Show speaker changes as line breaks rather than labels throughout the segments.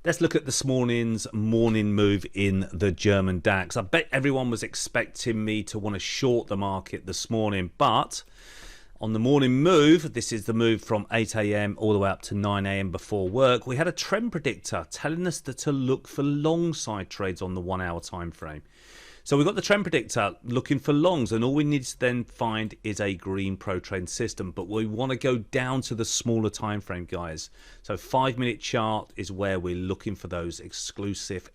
Let's look at this morning's morning move in the German DAX. I bet everyone was expecting me to want to short the market this morning, but on the morning move, this is the move from 8 a.m. all the way up to 9 a.m. before work, we had a trend predictor telling us to look for long side trades on the 1 hour time frame. So we've got the trend predictor looking for longs, and all we need to then find is a green pro trend system. But we want to go down to the smaller time frame, guys. So 5-minute chart is where we're looking for those exclusive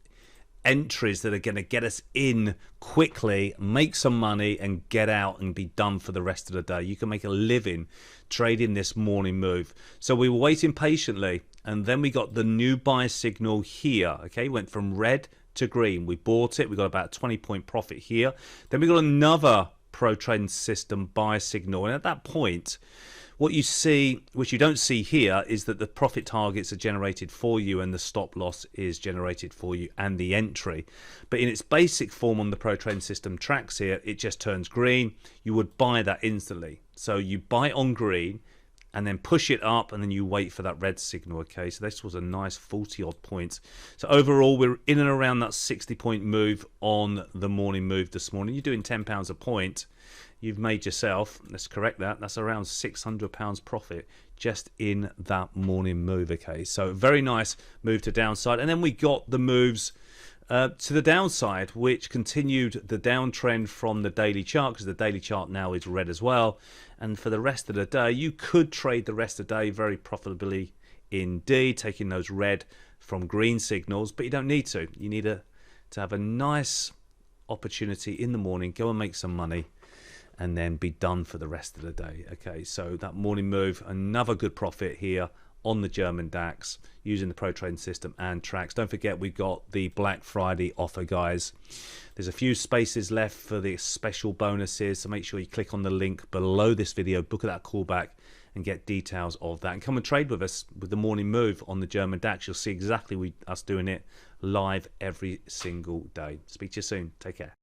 entries that are going to get us in quickly, make some money, and get out and be done for the rest of the day. You can make a living trading this morning move. So we were waiting patiently, and then we got the new buy signal here. Okay, went from red to green. We bought it. We got about a 20-point profit here. Then we got another pro trend system buy signal, and at that point, what you see, which you don't see here, is that the profit targets are generated for you and the stop loss is generated for you and the entry. But in its basic form on the pro trend system tracks here, it just turns green. You would buy that instantly. So you buy on green and then push it up, and then you wait for that red signal. Okay, so this was a nice 40-odd points. So overall, we're in and around that 60-point move on the morning move this morning. You're doing £10 a point. You've made yourself, let's correct that, that's around £600 profit just in that morning move. Okay, so very nice move to downside. And then we got the moves to the downside, which continued the downtrend from the daily chart, because the daily chart now is red as well. And for the rest of the day, you could trade the rest of the day very profitably indeed, taking those red from green signals, but you don't need to. You need to have a nice opportunity in the morning, go and make some money, and then be done for the rest of the day. Okay, so that morning move, another good profit here on the German DAX using the pro trade system and tracks. Don't forget, we've got the Black Friday offer, guys. There's a few spaces left for the special bonuses, so make sure you click on the link below this video, book that callback, and get details of that. And come and trade with us with the morning move on the German DAX. You'll see exactly us doing it live every single day. Speak to you soon. Take care.